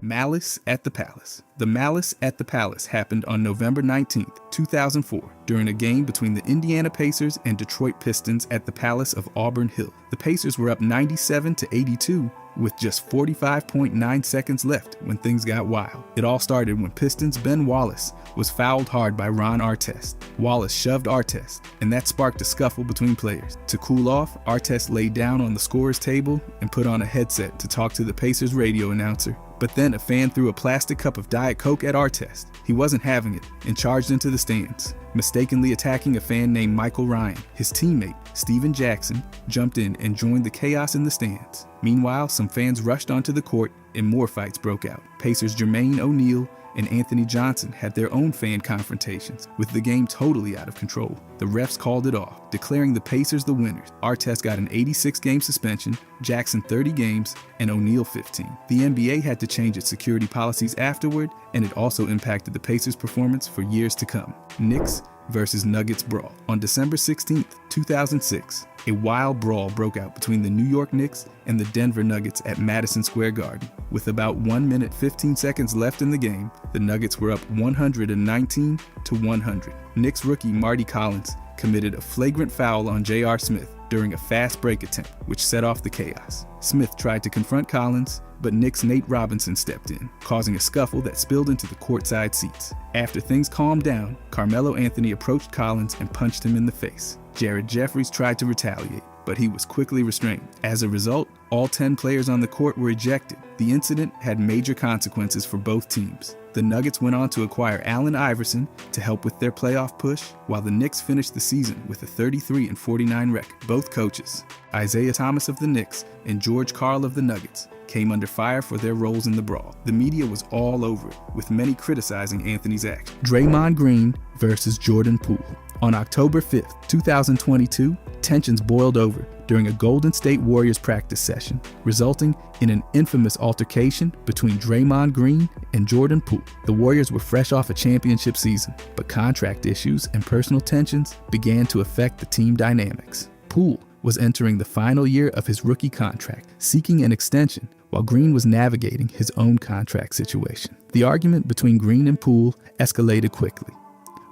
Malice at the Palace. The Malice at the Palace happened on November 19, 2004, during a game between the Indiana Pacers and Detroit Pistons at the Palace of Auburn Hill. The Pacers were up 97-82 with just 45.9 seconds left when things got wild. It all started when Pistons' Ben Wallace was fouled hard by Ron Artest. Wallace shoved Artest, and that sparked a scuffle between players. To cool off, Artest laid down on the scorer's table and put on a headset to talk to the Pacers radio announcer. But then a fan threw a plastic cup of Diet Coke at Artest. He wasn't having it and charged into the stands, mistakenly attacking a fan named Michael Ryan. His teammate, Steven Jackson, jumped in and joined the chaos in the stands. Meanwhile, some fans rushed onto the court and more fights broke out. Pacers Jermaine O'Neal and Anthony Johnson had their own fan confrontations, with the game totally out of control. The refs called it off, declaring the Pacers the winners. Artest got an 86-game suspension, Jackson 30 games, and O'Neal 15. The NBA had to change its security policies afterward, and it also impacted the Pacers' performance for years to come. Knicks versus Nuggets brawl. On December 16, 2006, a wild brawl broke out between the New York Knicks and the Denver Nuggets at Madison Square Garden. With about 1 minute 15 seconds left in the game, the Nuggets were up 119-100. Knicks rookie Marty Collins committed a flagrant foul on J.R. Smith during a fast break attempt, which set off the chaos. Smith tried to confront Collins, but Knicks' Nate Robinson stepped in, causing a scuffle that spilled into the courtside seats. After things calmed down, Carmelo Anthony approached Collins and punched him in the face. Jared Jeffries tried to retaliate, but he was quickly restrained. As a result, all 10 players on the court were ejected. The incident had major consequences for both teams. The Nuggets went on to acquire Allen Iverson to help with their playoff push, while the Knicks finished the season with a 33-49 record. Both coaches, Isaiah Thomas of the Knicks and George Karl of the Nuggets, came under fire for their roles in the brawl. The media was all over it, with many criticizing Anthony's action. Draymond Green versus Jordan Poole. On October 5, 2022, tensions boiled over during a Golden State Warriors practice session, resulting in an infamous altercation between Draymond Green and Jordan Poole. The Warriors were fresh off a championship season, but contract issues and personal tensions began to affect the team dynamics. Poole was entering the final year of his rookie contract, seeking an extension, while Green was navigating his own contract situation. The argument between Green and Poole escalated quickly,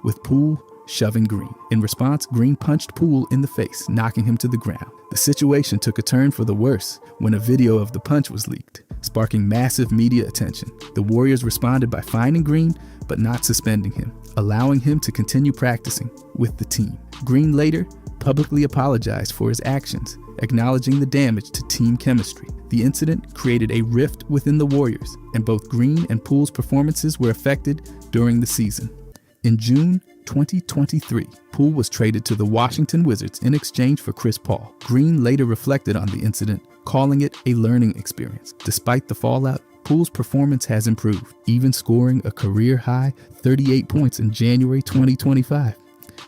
with Poole shoving Green. In response, Green punched Poole in the face, knocking him to the ground. The situation took a turn for the worse when a video of the punch was leaked, sparking massive media attention. The Warriors responded by fining Green, but not suspending him, allowing him to continue practicing with the team. Green later publicly apologized for his actions, acknowledging the damage to team chemistry. The incident created a rift within the Warriors, and both Green and Poole's performances were affected during the season. In June 2023, Poole was traded to the Washington Wizards in exchange for Chris Paul. Green later reflected on the incident, calling it a learning experience. Despite the fallout, Poole's performance has improved, even scoring a career-high 38 points in January 2025.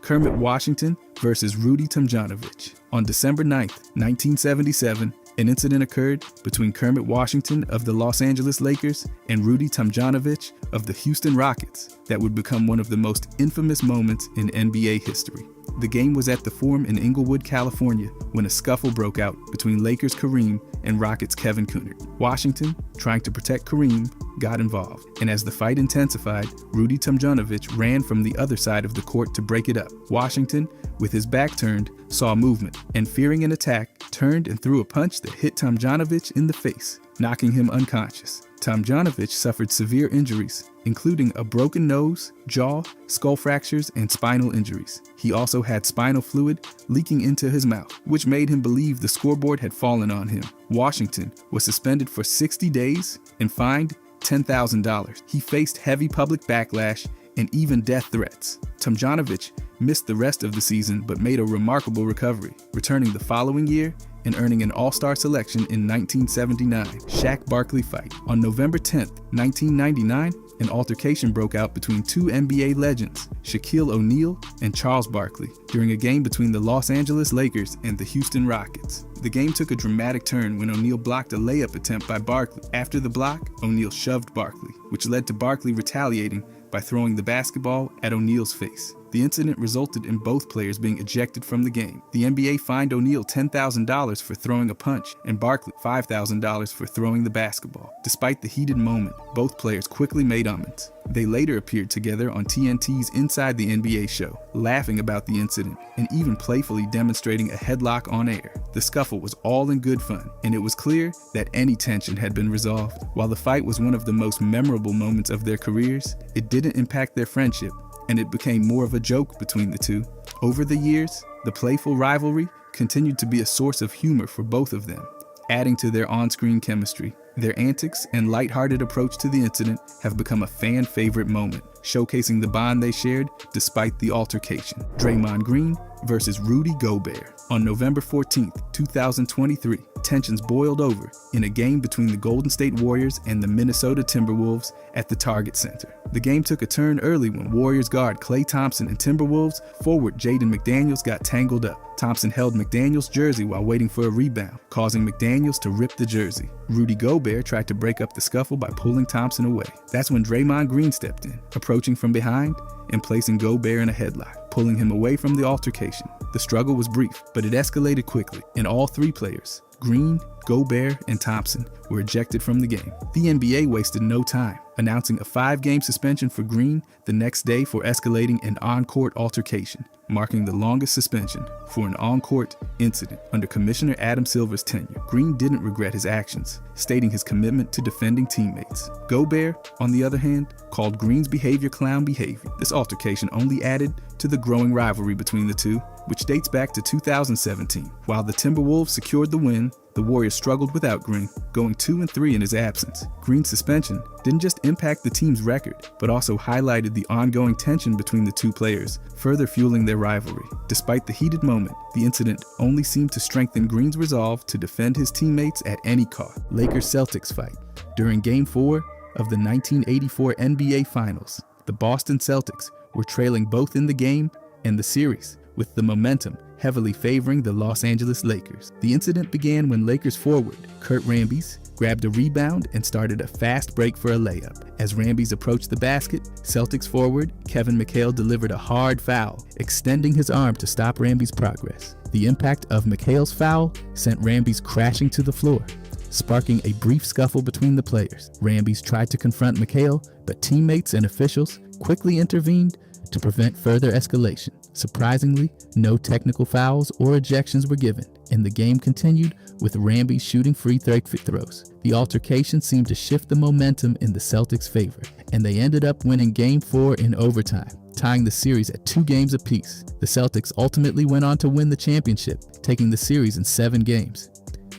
Kermit Washington versus Rudy Tomjanovich. On December 9, 1977, an incident occurred between Kermit Washington of the Los Angeles Lakers and Rudy Tomjanovich of the Houston Rockets that would become one of the most infamous moments in NBA history. The game was at the Forum in Inglewood, California, when a scuffle broke out between Lakers Kareem and Rockets Kevin Coonard. Washington, trying to protect Kareem, got involved, and as the fight intensified, Rudy Tomjanovich ran from the other side of the court to break it up. Washington, with his back turned, saw movement, and fearing an attack, turned and threw a punch that hit Tomjanovich in the face, knocking him unconscious. Tomjanovich suffered severe injuries, including a broken nose, jaw, skull fractures, and spinal injuries. He also had spinal fluid leaking into his mouth, which made him believe the scoreboard had fallen on him. Washington was suspended for 60 days and fined $10,000. He faced heavy public backlash and even death threats. Tomjanovich missed the rest of the season but made a remarkable recovery, returning the following year and earning an All-Star selection in 1979. Shaq Barkley fight. On November 10, 1999, an altercation broke out between two NBA legends, Shaquille O'Neal and Charles Barkley, during a game between the Los Angeles Lakers and the Houston Rockets. The game took a dramatic turn when O'Neal blocked a layup attempt by Barkley. After the block, O'Neal shoved Barkley, which led to Barkley retaliating by throwing the basketball at O'Neal's face. The incident resulted in both players being ejected from the game. The NBA fined O'Neal $10,000 for throwing a punch and Barkley $5,000 for throwing the basketball. Despite the heated moment, both players quickly made amends. They later appeared together on TNT's Inside the NBA show, laughing about the incident and even playfully demonstrating a headlock on air. The scuffle was all in good fun, and it was clear that any tension had been resolved. While the fight was one of the most memorable moments of their careers, it didn't impact their friendship, and it became more of a joke between the two. Over the years, the playful rivalry continued to be a source of humor for both of them, adding to their on-screen chemistry. Their antics and lighthearted approach to the incident have become a fan favorite moment, showcasing the bond they shared despite the altercation. Draymond Green versus Rudy Gobert. On November 14, 2023, tensions boiled over in a game between the Golden State Warriors and the Minnesota Timberwolves at the Target Center. The game took a turn early when Warriors guard Klay Thompson and Timberwolves forward Jaden McDaniels got tangled up. Thompson held McDaniels' jersey while waiting for a rebound, causing McDaniels to rip the jersey. Rudy Gobert tried to break up the scuffle by pulling Thompson away. That's when Draymond Green stepped in, approaching from behind and placing Gobert in a headlock, pulling him away from the altercation. The struggle was brief, but it escalated quickly, and all three players, Green, Gobert, and Thompson, were ejected from the game. The NBA wasted no time, announcing a 5-game suspension for Green the next day for escalating an on-court altercation, marking the longest suspension for an on-court incident under Commissioner Adam Silver's tenure. Green didn't regret his actions, stating his commitment to defending teammates. Gobert, on the other hand, called Green's behavior clown behavior. This altercation only added to the growing rivalry between the two, which dates back to 2017. While the Timberwolves secured the win, the Warriors struggled without Green, going 2-3 in his absence. Green's suspension didn't just impact the team's record, but also highlighted the ongoing tension between the two players, further fueling their rivalry. Despite the heated moment, the incident only seemed to strengthen Green's resolve to defend his teammates at any cost. Lakers-Celtics fight. During Game 4 of the 1984 NBA Finals, the Boston Celtics were trailing both in the game and the series, with the momentum heavily favoring the Los Angeles Lakers. The incident began when Lakers forward Kurt Rambis grabbed a rebound and started a fast break for a layup. As Rambis approached the basket, Celtics forward Kevin McHale delivered a hard foul, extending his arm to stop Rambis' progress. The impact of McHale's foul sent Rambis crashing to the floor, sparking a brief scuffle between the players. Rambis tried to confront McHale, but teammates and officials quickly intervened to prevent further escalation. Surprisingly, no technical fouls or ejections were given, and the game continued with Rambis shooting free throws. The altercation seemed to shift the momentum in the Celtics' favor, and they ended up winning Game 4 in overtime, tying the series at 2 games apiece. The Celtics ultimately went on to win the championship, taking the series in 7 games.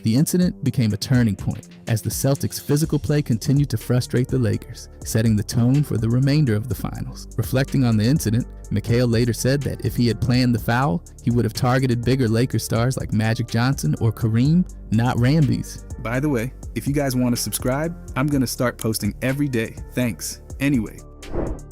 The incident became a turning point as the Celtics' physical play continued to frustrate the Lakers, setting the tone for the remainder of the finals. Reflecting on the incident, McHale later said that if he had planned the foul, he would have targeted bigger Lakers stars like Magic Johnson or Kareem, not Rambis. By the way, if you guys want to subscribe, I'm going to start posting every day. Thanks. Anyway,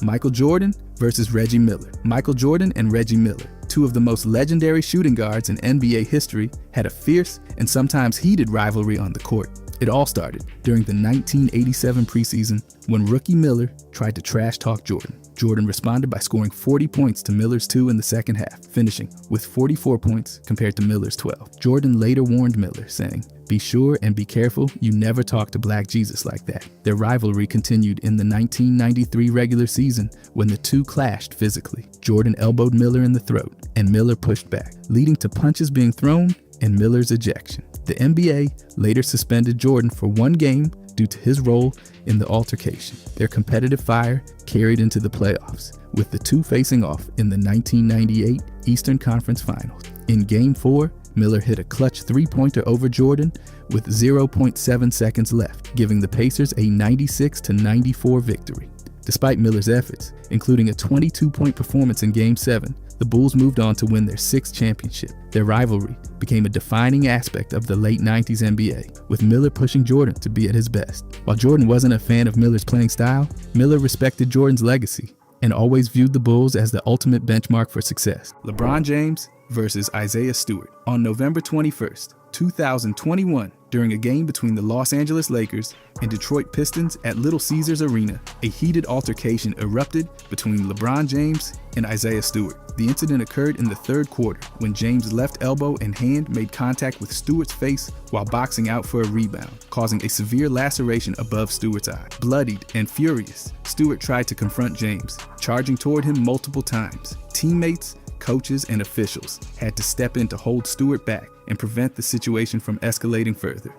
Michael Jordan versus Reggie Miller. Michael Jordan and Reggie Miller, two of the most legendary shooting guards in NBA history, had a fierce and sometimes heated rivalry on the court. It all started during the 1987 preseason when rookie Miller tried to trash talk Jordan. Jordan responded by scoring 40 points to Miller's 2 in the second half, finishing with 44 points compared to Miller's 12. Jordan later warned Miller, saying, "Be sure and be careful you never talk to Black Jesus like that." Their rivalry continued in the 1993 regular season when the two clashed physically. Jordan elbowed Miller in the throat, and Miller pushed back, leading to punches being thrown and Miller's ejection. The NBA later suspended Jordan for 1 game due to his role in the altercation. Their competitive fire carried into the playoffs, with the two facing off in the 1998 Eastern Conference Finals. In Game 4, Miller hit a clutch 3-pointer over Jordan with 0.7 seconds left, giving the Pacers a 96-94 victory. Despite Miller's efforts, including a 22-point performance in Game 7, the Bulls moved on to win their 6th championship. Their rivalry became a defining aspect of the late 90s NBA, with Miller pushing Jordan to be at his best. While Jordan wasn't a fan of Miller's playing style, Miller respected Jordan's legacy and always viewed the Bulls as the ultimate benchmark for success. LeBron James versus Isaiah Stewart. On November 21st, 2021, During a game between the Los Angeles Lakers and Detroit Pistons at Little Caesars Arena, a heated altercation erupted between LeBron James and Isaiah Stewart. The incident occurred in the third quarter when James' left elbow and hand made contact with Stewart's face while boxing out for a rebound, causing a severe laceration above Stewart's eye. Bloodied and furious, Stewart tried to confront James, charging toward him multiple times. Teammates, coaches, and officials had to step in to hold Stewart back and prevent the situation from escalating further.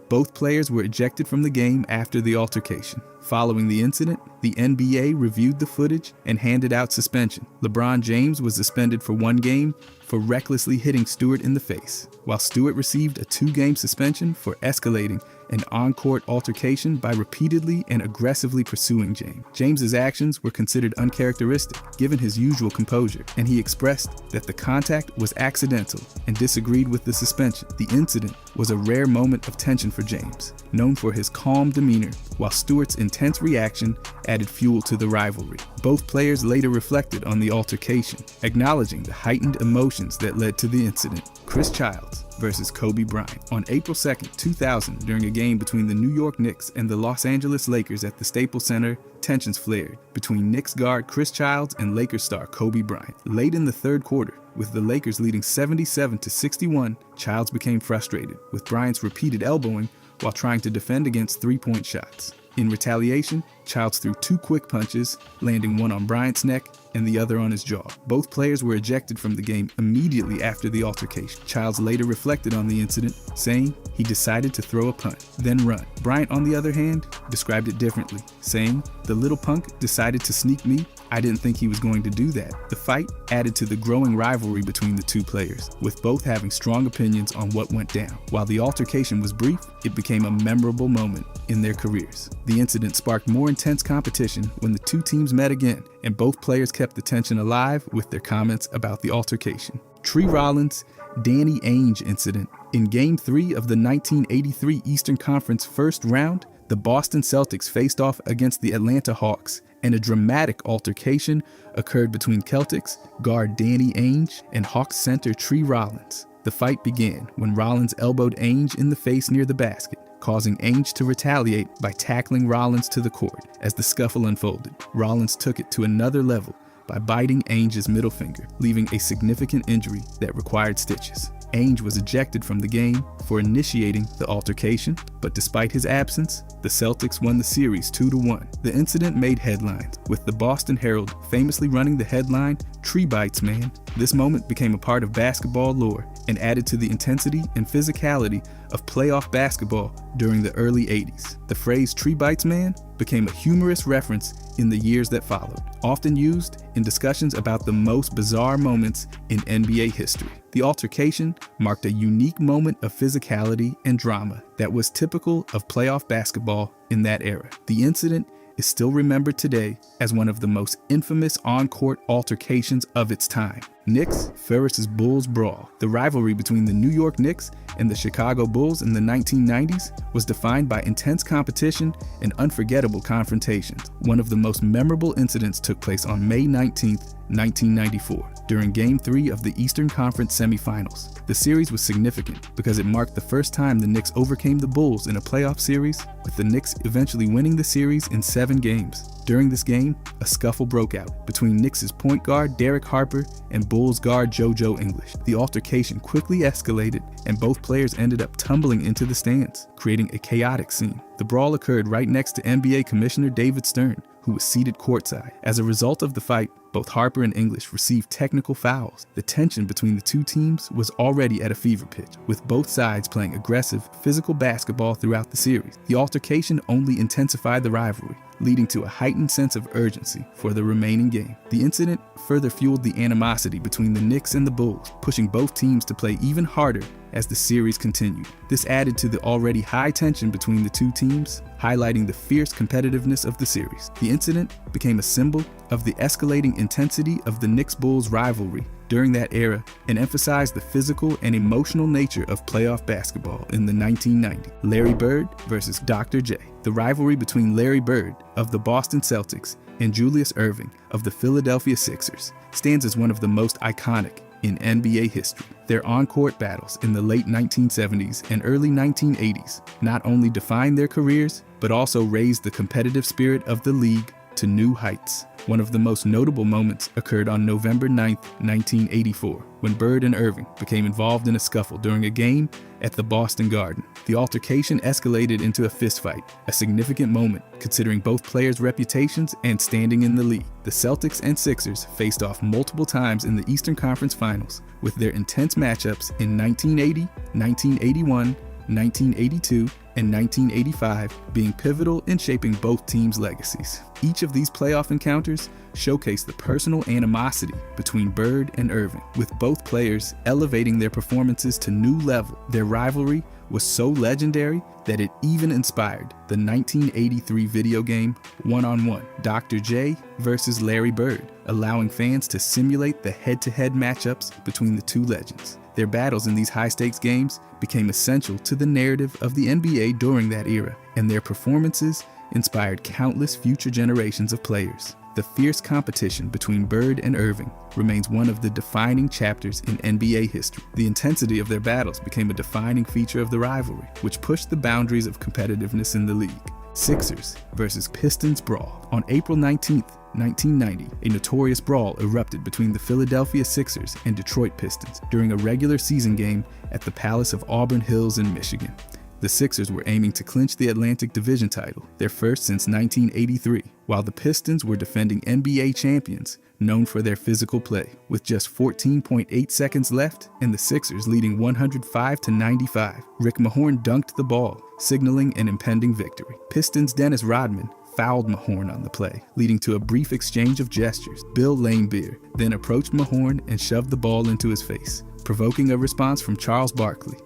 Both players were ejected from the game after the altercation. Following the incident, the NBA reviewed the footage and handed out suspension. LeBron James was suspended for 1 game for recklessly hitting Stewart in the face, while Stewart received a 2-game suspension for escalating an on-court altercation by repeatedly and aggressively pursuing James. James's actions were considered uncharacteristic given his usual composure, and he expressed that the contact was accidental and disagreed with the suspension. The incident was a rare moment of tension for James, known for his calm demeanor, while Stewart's intense reaction added fuel to the rivalry. Both players later reflected on the altercation, acknowledging the heightened emotions that led to the incident. Chris Childs versus Kobe Bryant. On April 2nd, 2000, during a game between the New York Knicks and the Los Angeles Lakers at the Staples Center, tensions flared between Knicks guard Chris Childs and Lakers star Kobe Bryant. Late in the third quarter, with the Lakers leading 77-61, Childs became frustrated with Bryant's repeated elbowing while trying to defend against 3-point shots. In retaliation, Childs threw 2 quick punches, landing one on Bryant's neck and the other on his jaw. Both players were ejected from the game immediately after the altercation. Childs later reflected on the incident, saying he decided to throw a punt, then run. Bryant, on the other hand, described it differently, saying, "The little punk decided to sneak me. I didn't think he was going to do that." The fight added to the growing rivalry between the two players, with both having strong opinions on what went down. While the altercation was brief, it became a memorable moment in their careers. The incident sparked more intense competition when the two teams met again, and both players kept the tension alive with their comments about the altercation. Tree Rollins' Danny Ainge incident. In Game 3 of the 1983 Eastern Conference first round, the Boston Celtics faced off against the Atlanta Hawks, and a dramatic altercation occurred between Celtics guard Danny Ainge and Hawks center Tree Rollins. The fight began when Rollins elbowed Ainge in the face near the basket, causing Ainge to retaliate by tackling Rollins to the court. As the scuffle unfolded, Rollins took it to another level by biting Ainge's middle finger, leaving a significant injury that required stitches. Ainge was ejected from the game for initiating the altercation, but despite his absence, the Celtics won the series 2-1. The incident made headlines, with the Boston Herald famously running the headline, "Tree Bites Man." This moment became a part of basketball lore and added to the intensity and physicality of playoff basketball during the early 80s. The phrase "Tree Bites Man" became a humorous reference in the years that followed, often used in discussions about the most bizarre moments in NBA history. The altercation marked a unique moment of physicality and drama that was typical of playoff basketball in that era. The incident is still remembered today as one of the most infamous on-court altercations of its time. Knicks versus Bulls brawl. The rivalry between the New York Knicks and the Chicago Bulls in the 1990s was defined by intense competition and unforgettable confrontations. One of the most memorable incidents took place on May 19, 1994, during Game 3 of the Eastern Conference semifinals. The series was significant because it marked the first time the Knicks overcame the Bulls in a playoff series, with the Knicks eventually winning the series in 7 games. During this game, a scuffle broke out between Knicks' point guard Derek Harper and Bulls guard JoJo English. The altercation quickly escalated, and both players ended up tumbling into the stands, creating a chaotic scene. The brawl occurred right next to NBA Commissioner David Stern, who was seated courtside. As a result of the fight, both Harper and English received technical fouls. The tension between the two teams was already at a fever pitch, with both sides playing aggressive, physical basketball throughout the series. The altercation only intensified the rivalry, leading to a heightened sense of urgency for the remaining game. The incident further fueled the animosity between the Knicks and the Bulls, pushing both teams to play even harder as the series continued. This added to the already high tension between the two teams, highlighting the fierce competitiveness of the series. The incident became a symbol of the escalating intensity of the Knicks-Bulls rivalry during that era and emphasized the physical and emotional nature of playoff basketball in the 1990s. Larry Bird versus Dr. J. The rivalry between Larry Bird of the Boston Celtics and Julius Erving of the Philadelphia Sixers stands as one of the most iconic in NBA history. Their on-court battles in the late 1970s and early 1980s not only defined their careers, but also raised the competitive spirit of the league to new heights. One of the most notable moments occurred on November 9, 1984, when Bird and Irving became involved in a scuffle during a game at the Boston Garden. The altercation escalated into a fistfight, a significant moment considering both players' reputations and standing in the league. The Celtics and Sixers faced off multiple times in the Eastern Conference Finals, with their intense matchups in 1980, 1981, 1982, and 1985 being pivotal in shaping both teams' legacies. Each of these playoff encounters showcased the personal animosity between Bird and Irving, with both players elevating their performances to new level. Their rivalry was so legendary that it even inspired the 1983 video game One-on-One, Dr. J versus Larry Bird, allowing fans to simulate the head-to-head matchups between the two legends. Their battles in these high-stakes games became essential to the narrative of the NBA during that era, and their performances inspired countless future generations of players. The fierce competition between Bird and Irving remains one of the defining chapters in NBA history. The intensity of their battles became a defining feature of the rivalry, which pushed the boundaries of competitiveness in the league. Sixers versus Pistons brawl. On April 19th, 1990, a notorious brawl erupted between the Philadelphia Sixers and Detroit Pistons during a regular season game at the Palace of Auburn Hills in Michigan. The Sixers were aiming to clinch the Atlantic Division title, their first since 1983, while the Pistons were defending NBA champions, known for their physical play. With just 14.8 seconds left and the Sixers leading 105-95, Rick Mahorn dunked the ball, signaling an impending victory. Pistons' Dennis Rodman fouled Mahorn on the play, leading to a brief exchange of gestures. Bill Laimbeer then approached Mahorn and shoved the ball into his face, provoking a response from Charles Barkley.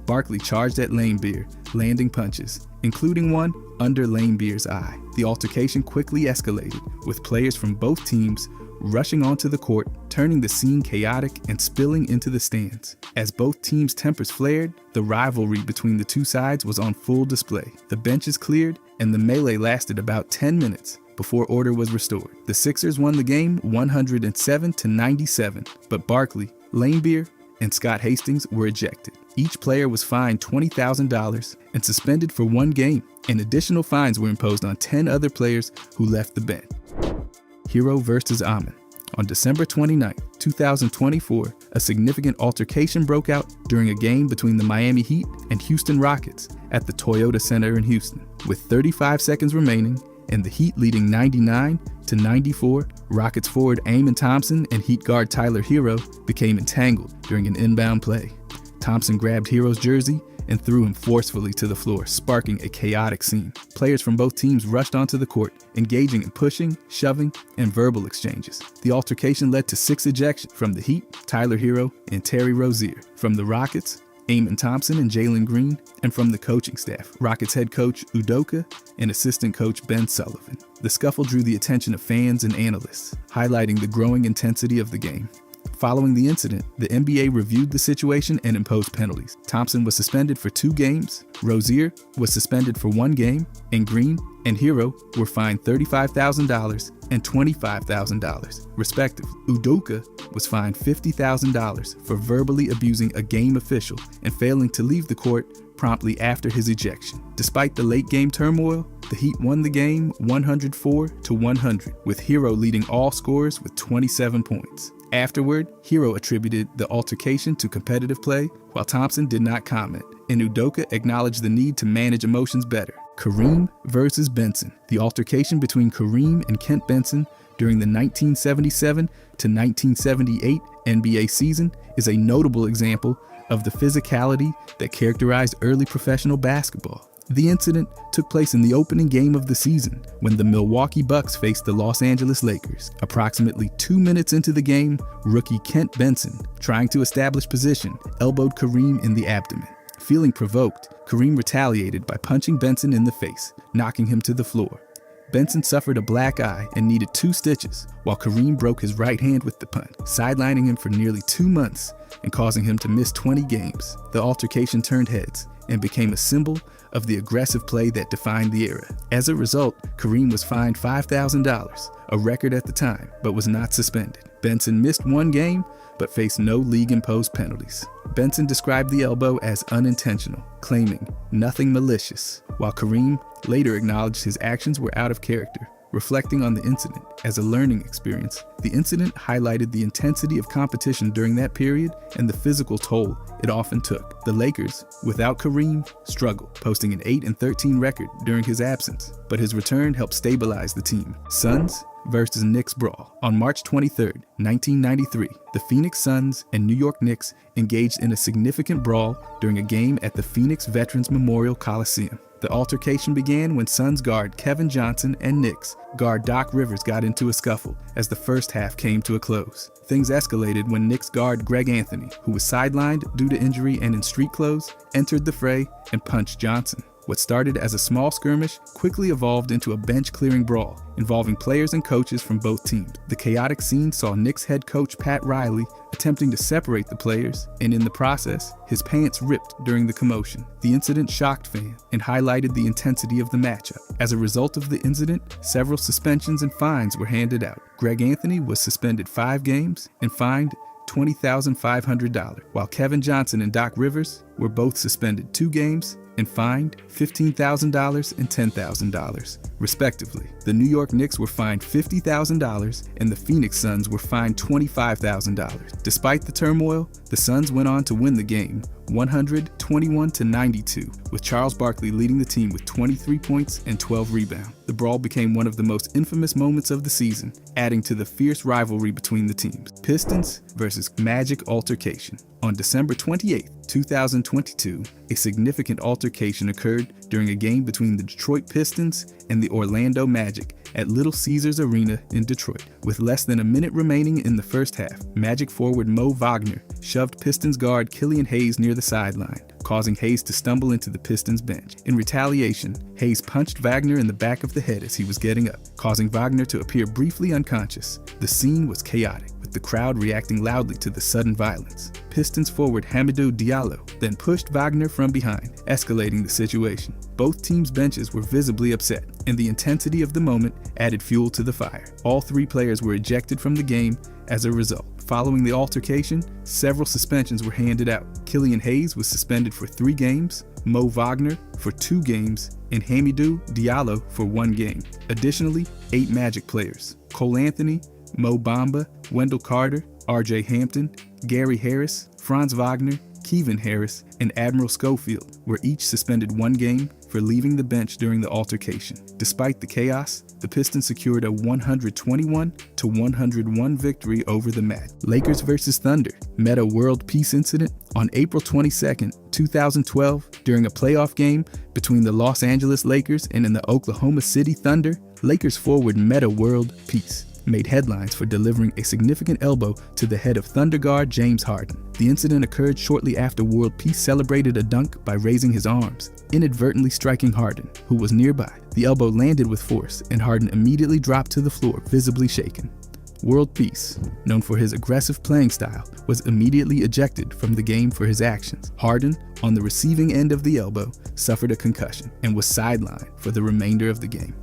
Barkley charged at Laimbeer, landing punches, including one under Laimbeer's eye. The altercation quickly escalated, with players from both teams rushing onto the court, turning the scene chaotic and spilling into the stands. As both teams' tempers flared, the rivalry between the two sides was on full display. The benches cleared, and the melee lasted about 10 minutes before order was restored. The Sixers won the game 107-97, but Barkley, Laimbeer, and Scott Hastings were ejected. Each player was fined $20,000 and suspended for one game, and additional fines were imposed on 10 other players who left the bench. Hero versus Amin. On December 29, 2024, a significant altercation broke out during a game between the Miami Heat and Houston Rockets at the Toyota Center in Houston. With 35 seconds remaining and the Heat leading 99-94, Rockets forward Amin Thompson and Heat guard Tyler Hero became entangled during an inbound play. Thompson grabbed Hero's jersey and threw him forcefully to the floor, sparking a chaotic scene. Players from both teams rushed onto the court, engaging in pushing, shoving, and verbal exchanges. The altercation led to 6 ejections from the Heat, Tyler Hero, and Terry Rozier. From the Rockets, Amin Thompson and Jalen Green, and from the coaching staff, Rockets head coach Udoka and assistant coach Ben Sullivan. The scuffle drew the attention of fans and analysts, highlighting the growing intensity of the game. Following the incident, the NBA reviewed the situation and imposed penalties. Thompson was suspended for 2 games, Rozier was suspended for 1 game, and Green and Hero were fined $35,000 and $25,000, respectively. Udoka was fined $50,000 for verbally abusing a game official and failing to leave the court promptly after his ejection. Despite the late game turmoil, the Heat won the game 104-100, with Hero leading all scorers with 27 points. Afterward, Hero attributed the altercation to competitive play, while Thompson did not comment, and Udoka acknowledged the need to manage emotions better. Kareem versus Benson. The altercation between Kareem and Kent Benson during the 1977-1978 NBA season is a notable example of the physicality that characterized early professional basketball. The incident took place in the opening game of the season when the Milwaukee Bucks faced the Los Angeles Lakers. Approximately 2 minutes into the game, rookie Kent Benson, trying to establish position, elbowed Kareem in the abdomen. Feeling provoked, Kareem retaliated by punching Benson in the face, knocking him to the floor. Benson suffered a black eye and needed 2 stitches, while Kareem broke his right hand with the punch, sidelining him for nearly 2 months and causing him to miss 20 games. The altercation turned heads and became a symbol of the aggressive play that defined the era. As a result, Kareem was fined $5,000, a record at the time, but was not suspended. Benson missed one game, but faced no league-imposed penalties. Benson described the elbow as unintentional, claiming nothing malicious, while Kareem later acknowledged his actions were out of character. Reflecting on the incident as a learning experience, the incident highlighted the intensity of competition during that period and the physical toll it often took. The Lakers, without Kareem, struggled, posting an 8-13 record during his absence, but his return helped stabilize the team. Suns versus Knicks brawl. On March 23, 1993, the Phoenix Suns and New York Knicks engaged in a significant brawl during a game at the Phoenix Veterans Memorial Coliseum. The altercation began when Suns guard Kevin Johnson and Knicks guard Doc Rivers got into a scuffle as the first half came to a close. Things escalated when Knicks guard Greg Anthony, who was sidelined due to injury and in street clothes, entered the fray and punched Johnson. What started as a small skirmish quickly evolved into a bench-clearing brawl involving players and coaches from both teams. The chaotic scene saw Knicks head coach Pat Riley attempting to separate the players, and in the process, his pants ripped during the commotion. The incident shocked fans and highlighted the intensity of the matchup. As a result of the incident, several suspensions and fines were handed out. Greg Anthony was suspended 5 games and fined $20,500, while Kevin Johnson and Doc Rivers were both suspended 2 games and fined $15,000 and $10,000, respectively. The New York Knicks were fined $50,000 and the Phoenix Suns were fined $25,000. Despite the turmoil, the Suns went on to win the game 121-92, with Charles Barkley leading the team with 23 points and 12 rebounds. The brawl became one of the most infamous moments of the season, adding to the fierce rivalry between the teams. Pistons versus Magic altercation. On December 28, 2022, a significant altercation occurred during a game between the Detroit Pistons and the Orlando Magic at Little Caesars Arena in Detroit. With less than a minute remaining in the first half, Magic forward Mo Wagner shoved Pistons guard Killian Hayes near the sideline, causing Hayes to stumble into the Pistons bench. In retaliation, Hayes punched Wagner in the back of the head as he was getting up, causing Wagner to appear briefly unconscious. The scene was chaotic, with the crowd reacting loudly to the sudden violence. Pistons forward Hamidou Diallo then pushed Wagner from behind, escalating the situation. Both teams' benches were visibly upset, and the intensity of the moment added fuel to the fire. All 3 players were ejected from the game as a result. Following the altercation, several suspensions were handed out. Killian Hayes was suspended for 3 games, Mo Wagner for 2 games, and Hamidou Diallo for 1 game. Additionally, 8 Magic players, Cole Anthony, Mo Bamba, Wendell Carter, R.J. Hampton, Gary Harris, Franz Wagner, Kevin Harris, and Admiral Schofield were each suspended 1 game for leaving the bench during the altercation. Despite the chaos, the Pistons secured a 121-101 victory over the Magic. Lakers versus Thunder. Meta World Peace Incident. On April 22, 2012, during a playoff game between the Los Angeles Lakers and the Oklahoma City Thunder, Lakers forward Meta World Peace made headlines for delivering a significant elbow to the head of Thunder guard James Harden. The incident occurred shortly after World Peace celebrated a dunk by raising his arms, inadvertently striking Harden, who was nearby. The elbow landed with force, and Harden immediately dropped to the floor, visibly shaken. World Peace, known for his aggressive playing style, was immediately ejected from the game for his actions. Harden, on the receiving end of the elbow, suffered a concussion and was sidelined for the remainder of the game.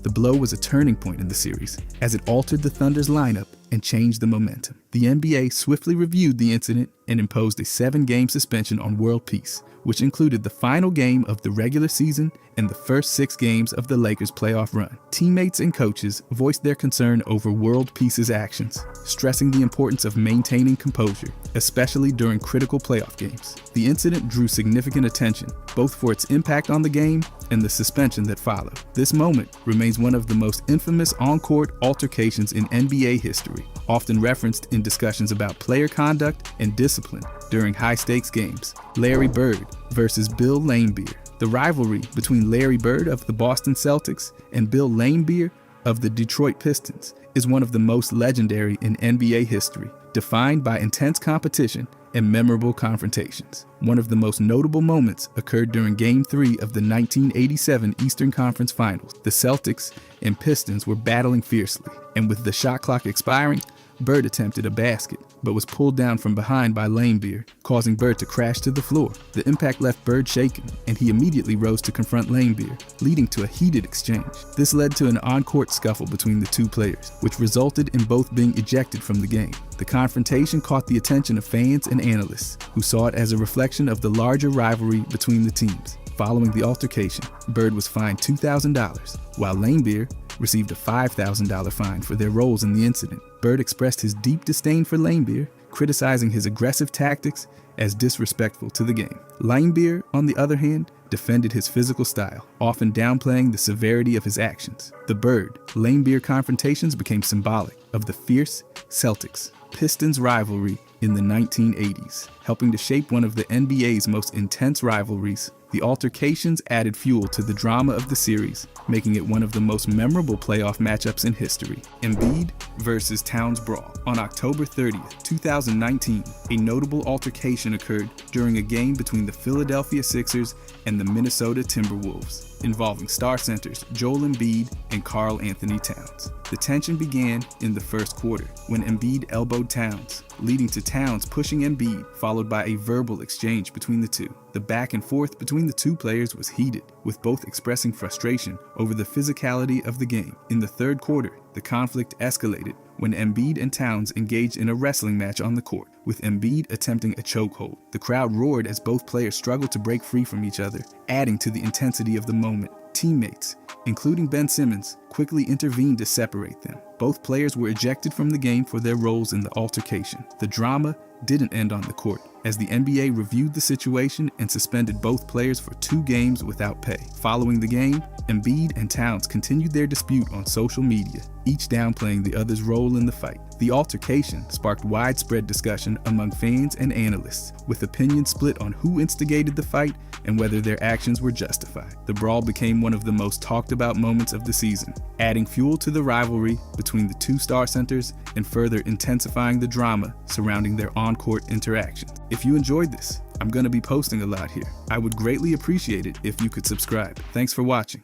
The blow was a turning point in the series, as it altered the Thunder's lineup and changed the momentum. The NBA swiftly reviewed the incident and imposed a 7-game suspension on World Peace, which included the final game of the regular season and the first 6 games of the Lakers' playoff run. Teammates and coaches voiced their concern over World Peace's actions, stressing the importance of maintaining composure, especially during critical playoff games. The incident drew significant attention, both for its impact on the game and the suspension that followed. This moment remains one of the most infamous on-court altercations in NBA history, often referenced in discussions about player conduct and discipline during high-stakes games. Larry Bird versus Bill Laimbeer. The rivalry between Larry Bird of the Boston Celtics and Bill Laimbeer of the Detroit Pistons is one of the most legendary in NBA history, defined by intense competition and memorable confrontations. One of the most notable moments occurred during Game 3 of the 1987 Eastern Conference Finals. The Celtics and Pistons were battling fiercely, and with the shot clock expiring, Bird attempted a basket, but was pulled down from behind by Laimbeer, causing Bird to crash to the floor. The impact left Bird shaken, and he immediately rose to confront Laimbeer, leading to a heated exchange. This led to an on-court scuffle between the two players, which resulted in both being ejected from the game. The confrontation caught the attention of fans and analysts, who saw it as a reflection of the larger rivalry between the teams. Following the altercation, Bird was fined $2,000, while Laimbeer received a $5,000 fine for their roles in the incident. Bird expressed his deep disdain for Laimbeer, criticizing his aggressive tactics as disrespectful to the game. Laimbeer, on the other hand, defended his physical style, often downplaying the severity of his actions. The Bird-Laimbeer confrontations became symbolic of the fierce Celtics-Pistons rivalry in the 1980s, helping to shape one of the NBA's most intense rivalries. The altercations added fuel to the drama of the series, making it one of the most memorable playoff matchups in history. Embiid versus Towns brawl. On October 30th, 2019, a notable altercation occurred during a game between the Philadelphia Sixers and the Minnesota Timberwolves, involving star centers Joel Embiid and Karl Anthony Towns. The tension began in the first quarter, when Embiid elbowed Towns, leading to Towns pushing Embiid, followed by a verbal exchange between the two. The back and forth between the two players was heated, with both expressing frustration over the physicality of the game. In the third quarter, the conflict escalated when Embiid and Towns engaged in a wrestling match on the court, with Embiid attempting a chokehold. The crowd roared as both players struggled to break free from each other, adding to the intensity of the moment. Teammates, including Ben Simmons, quickly intervened to separate them. Both players were ejected from the game for their roles in the altercation. The drama didn't end on the court, as the NBA reviewed the situation and suspended both players for 2 games without pay. Following the game, Embiid and Towns continued their dispute on social media, each downplaying the other's role in the fight. The altercation sparked widespread discussion among fans and analysts, with opinions split on who instigated the fight and whether their actions were justified. The brawl became one of the most talked about moments of the season, adding fuel to the rivalry between the two star centers and further intensifying the drama surrounding their on-court interactions. If you enjoyed this, I'm going to be posting a lot here. I would greatly appreciate it if you could subscribe. Thanks for watching.